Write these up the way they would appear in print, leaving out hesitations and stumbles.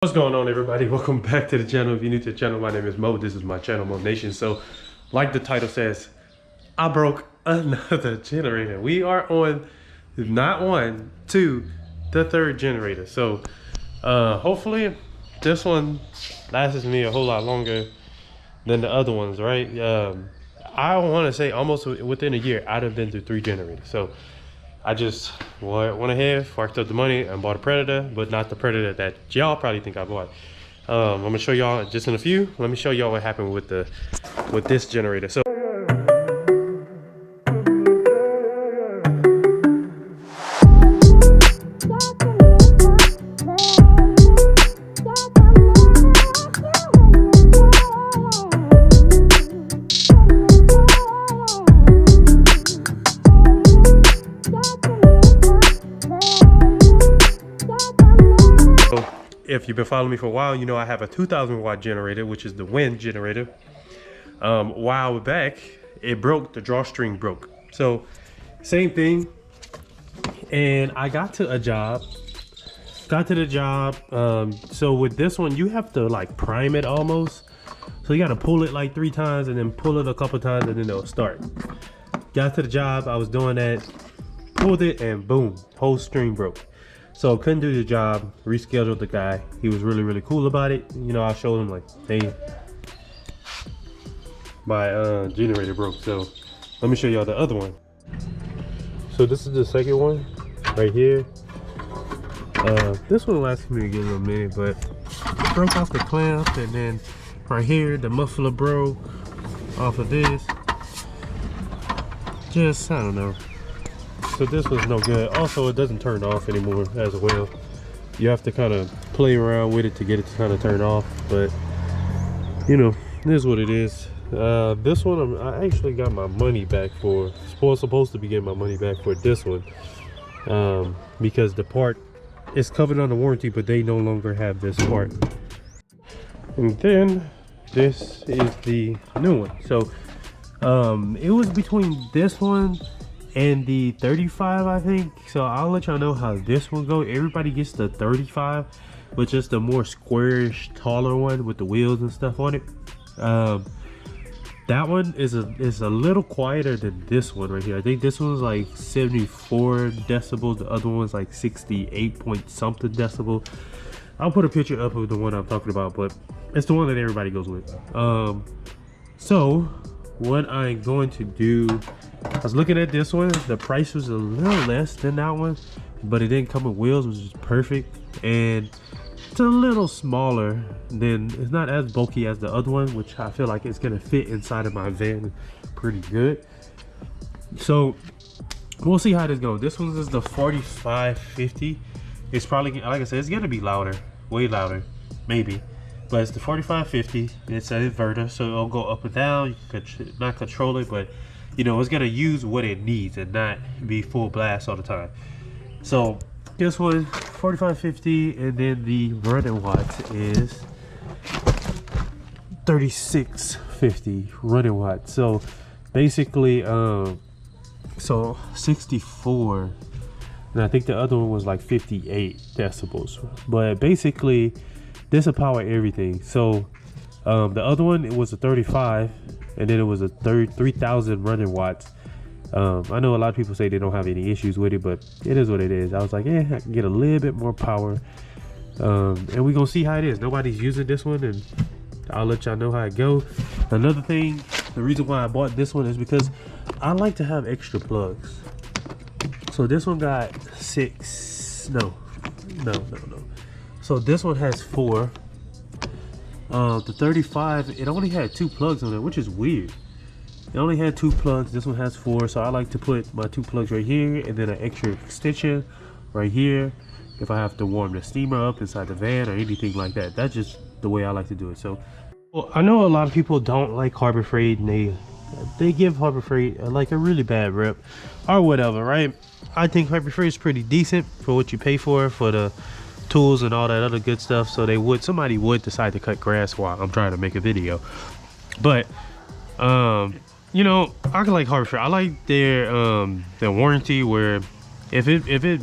What's going on, everybody? Welcome back to the channel. If you're new to the channel, my name is Mo. This is my channel, Mo Nation. So like the title says, I broke another generator. We are on not one, two, the third generator. So hopefully this one lasts me a whole lot longer than the other ones, right? I want to say almost within a year I'd have been through 3 generators. So I just went ahead, forked up the money and bought a Predator, but not the Predator that y'all probably think I bought. I'm gonna show y'all just in a few. Let me show y'all what happened with this generator. So if you've been following me for a while, you know I have a 2,000 watt generator, which is the wind generator. A while back, it broke, the drawstring broke. So same thing. And I got to the job. So with this one, you have to like prime it almost. So you got to pull it like 3 times and then pull it a couple times and then it'll start. Got to the job, I was doing that, pulled it and boom, whole string broke. So couldn't do the job, rescheduled the guy. He was really cool about it. You know, I showed him like, hey, my generator broke. So let me show y'all the other one. So this is the second one right here. This one lasted me a good little minute, but it broke off the clamp, and then right here the muffler broke off of this. Just, I don't know. So this was no good. Also, it doesn't turn off anymore as well. You have to kind of play around with it to get it to kind of turn off, but you know, it is what it is. This one I actually got my money back for. Supposed to be getting my money back for this one, because the part is covered under warranty, but they no longer have this part. And then this is the new one. So it was between this one and the 35, I think. So I'll let y'all know how this one goes. Everybody gets the 35, which is the more squarish, taller one with the wheels and stuff on it. That one is a little quieter than this one right here. I think this one's like 74 decibels. The other one's like 68 point something decibel. I'll put a picture up of the one I'm talking about, but it's the one that everybody goes with. So what I'm going to do, I was looking at this one. The price was a little less than that one, but it didn't come with wheels, which is perfect. And it's a little smaller than, it's not as bulky as the other one, which I feel like it's gonna fit inside of my van pretty good. So we'll see how this goes. This one is the 4550. It's probably, like I said, it's gonna be louder, way louder, maybe. But it's the 4550. It's an inverter, so it'll go up and down. You can not control it, but you know, it's gonna use what it needs and not be full blast all the time. So this one 4550, and then the running watts is 3650 running watts. So basically so 64, and I think the other one was like 58 decibels. But basically this will power everything. So the other one, it was a 35, and then it was a 3000 running watts. I know a lot of people say they don't have any issues with it, but it is what it is. I was like, yeah, I can get a little bit more power, and we're gonna see how it is. Nobody's using this one, and I'll let y'all know how it goes. Another thing, the reason why I bought this one is because I like to have extra plugs. So this one got 6, no. So this one has 4. The 35, it only had 2 plugs on it, which is weird. It only had 2 plugs. This one has 4, so I like to put my 2 plugs right here, and then an extra extension right here if I have to warm the steamer up inside the van or anything like that. That's just the way I like to do it. So, well, I know a lot of people don't like Harbor Freight, and they give Harbor Freight like a really bad rep or whatever, right? I think Harbor Freight is pretty decent for what you pay for the tools and all that other good stuff. So somebody would decide to cut grass while I'm trying to make a video. But you know, I like Harbor Freight. I like their warranty, where if it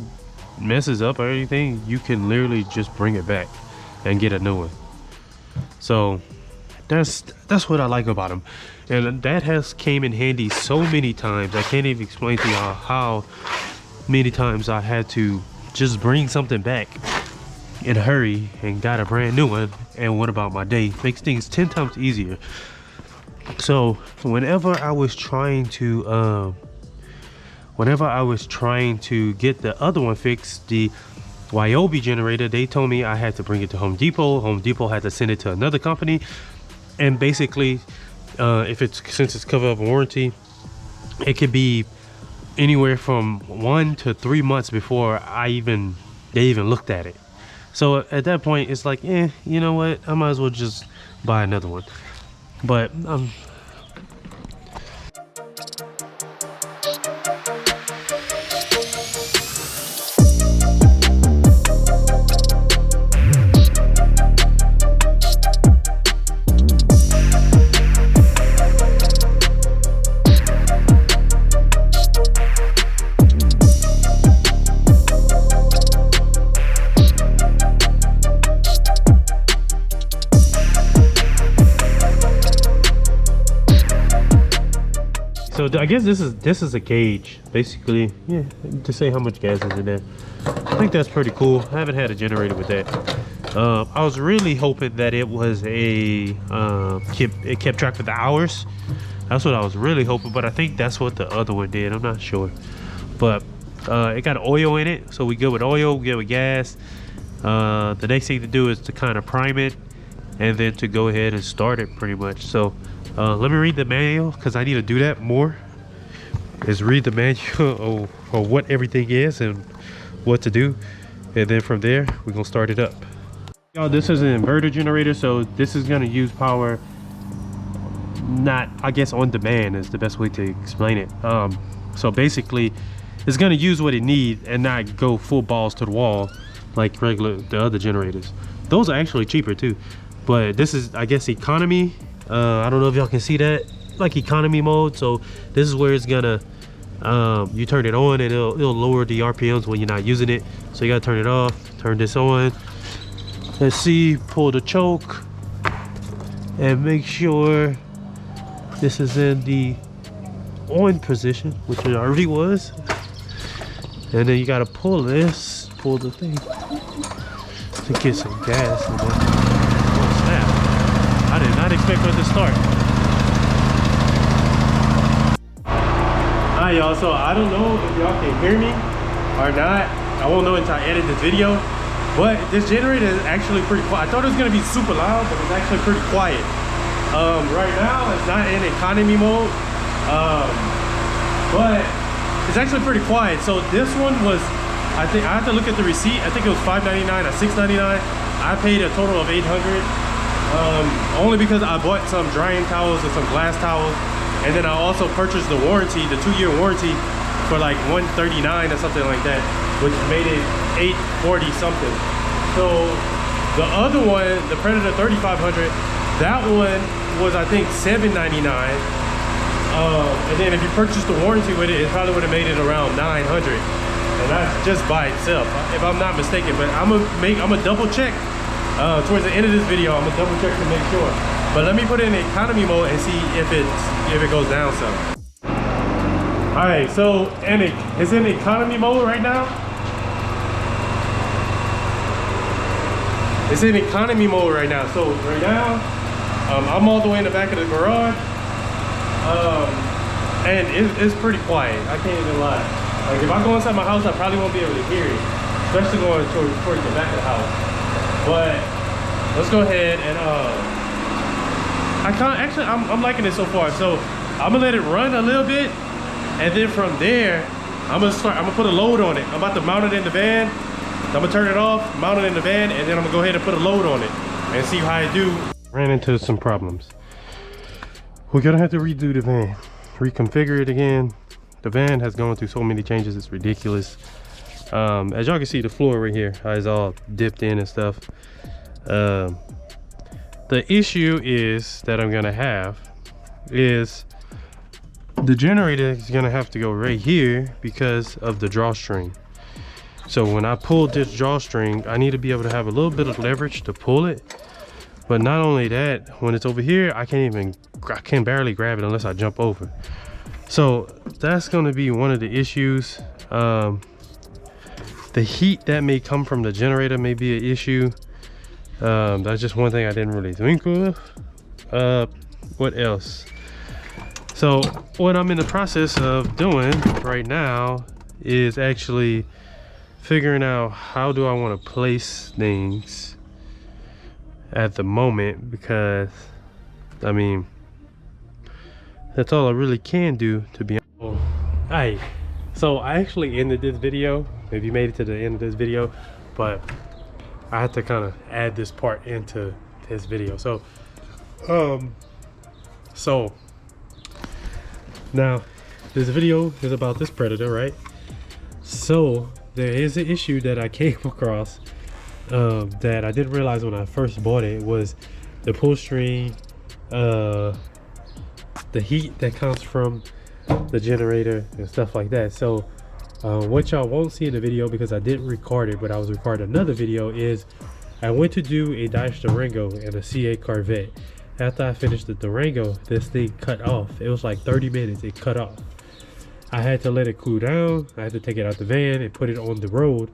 messes up or anything, you can literally just bring it back. and get a new one. So that's what I like about them, and that has came in handy so many times. I can't even explain to y'all how many times I had to just bring something back in a hurry and got a brand new one and went about my day. Makes things 10 times easier. So whenever I was trying to get the other one fixed, the Ryobi generator, they told me I had to bring it to Home Depot. Home Depot had to send it to another company, and basically since it's covered up warranty, it could be anywhere from 1 to 3 months before they even looked at it. So at that point, it's like, you know what, I might as well just buy another one. But so I guess this is a gauge, basically, yeah, to say how much gas is in there. I think that's pretty cool. I haven't had a generator with that. I was really hoping that it was it kept track of the hours. That's what I was really hoping, but I think that's what the other one did. I'm not sure, but it got oil in it, so we good with oil, we good with gas. The next thing to do is to kind of prime it, and then to go ahead and start it, pretty much. So let me read the manual, because I need to do that more, is read the manual of what everything is and what to do, and then from there we're gonna start it up. Y'all, this is an inverter generator, so this is gonna use power, not, I guess, on demand is the best way to explain it. So basically it's gonna use what it needs and not go full balls to the wall like the other generators. Those are actually cheaper too, but this is, I guess, economy. I don't know if y'all can see that, like economy mode. So this is where it's gonna you turn it on and it'll lower the RPMs when you're not using it. So you gotta turn it off, turn this on. Let's see, pull the choke and make sure this is in the on position, which it already was. And then you gotta pull the thing to get some gas in there. Oh snap, I did not expect for it to start. Alright y'all, so I don't know if y'all can hear me or not. I won't know until I edit this video. But this generator is actually pretty quiet. I thought it was gonna be super loud, but it's actually pretty quiet. Right now it's not in economy mode, but it's actually pretty quiet. So this one was, I think I have to look at the receipt. I think it was $5.99 or $6.99. I paid a total of $800, only because I bought some drying towels and some glass towels, and then I also purchased the warranty, the 2-year warranty, for like $139 or something like that, which made it $840 something. So the other one, the Predator 3500, that one was, I think, $7.99. And then if you purchased the warranty with it, it probably would have made it around $900. And that's just by itself, if I'm not mistaken. But I'm gonna double check towards the end of this video. I'm gonna double check to make sure. But let me put it in economy mode and see if it goes down some. All right, so it's in economy mode right now. It's in economy mode right now. So right now, I'm all the way in the back of the garage, and it's pretty quiet. I can't even lie. Like if I go inside my house, I probably won't be able to hear it, especially going towards the back of the house. But let's go ahead and I'm liking it so far. So I'm gonna let it run a little bit, and then from there, I'm gonna put a load on it. I'm about to mount it in the van. I'm gonna turn it off, mount it in the van, and then I'm gonna go ahead and put a load on it and see how I do. Ran into some problems. We're gonna have to redo the van, reconfigure it again. The van has gone through so many changes, it's ridiculous. As y'all can see, the floor right here is all dipped in and stuff. The issue is that I'm gonna have is the generator is gonna have to go right here because of the drawstring. So when I pull this drawstring, I need to be able to have a little bit of leverage to pull it. But not only that, when it's over here, I can barely grab it unless I jump over. So that's going to be one of the issues. The heat that may come from the generator may be an issue. That's just one thing I didn't really think of. What else? So what I'm in the process of doing right now is actually figuring out how do I want to place things at the moment, because I mean that's all I really can do, to be honest. Hey, so I actually ended this video, if you made it to the end of this video, but I had to kind of add this part into this video. So now this video is about this Predator, right? So there is an issue that I came across that I didn't realize when I first bought it, was the pull string, the heat that comes from the generator and stuff like that. So what y'all won't see in the video, because I didn't record it, but I was recording another video, is I went to do a Dodge Durango and a C8 Corvette. After I finished the Durango, this thing cut off. It was like 30 minutes, it cut off. I had to let it cool down. I had to take it out the van and put it on the road,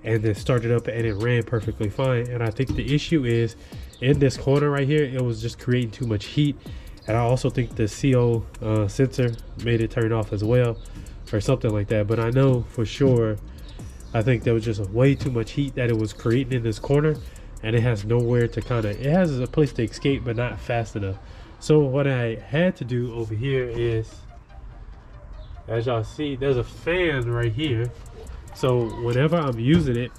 and then start it up, and it ran perfectly fine. And I think the issue is in this corner right here, it was just creating too much heat. And I also think the CO sensor made it turn off as well, or something like that. But I know for sure, I think there was just way too much heat that it was creating in this corner, and it has nowhere to it has a place to escape, but not fast enough. So what I had to do over here is, as y'all see, there's a fan right here. So whenever I'm using it,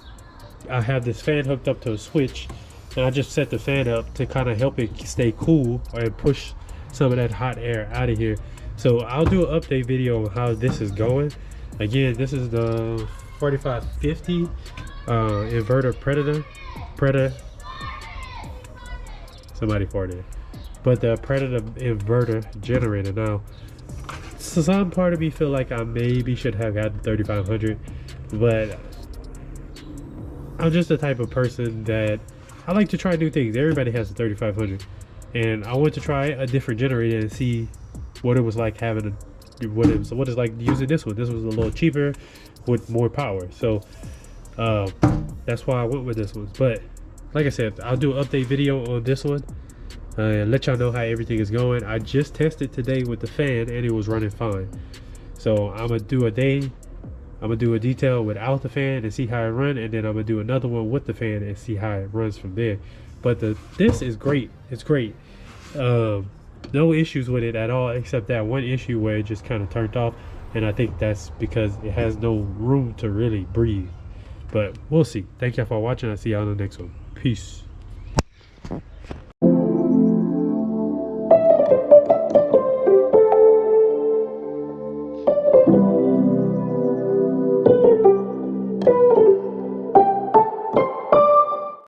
I have this fan hooked up to a switch, and I just set the fan up to kind of help it stay cool or push some of that hot air out of here. So I'll do an update video on how this is going. Again, this is the 4550 inverter Predator. Somebody farted. But the Predator inverter generator. Now, so some part of me feel like I maybe should have gotten 3500, but I'm just the type of person that I like to try new things. Everybody has a 3500, and I went to try a different generator and see what it was like having what it's like using this one. This was a little cheaper with more power, so that's why I went with this one. But like I said, I'll do an update video on this one and let y'all know how everything is going. I just tested today with the fan, and it was running fine. So I'm gonna do a detail without the fan and see how it runs, and then I'm gonna do another one with the fan and see how it runs from there. But this is great. It's great. No issues with it at all, except that one issue where it just kind of turned off, and I think that's because it has no room to really breathe. But we'll see. Thank y'all for watching. I'll see y'all in the next one. Peace.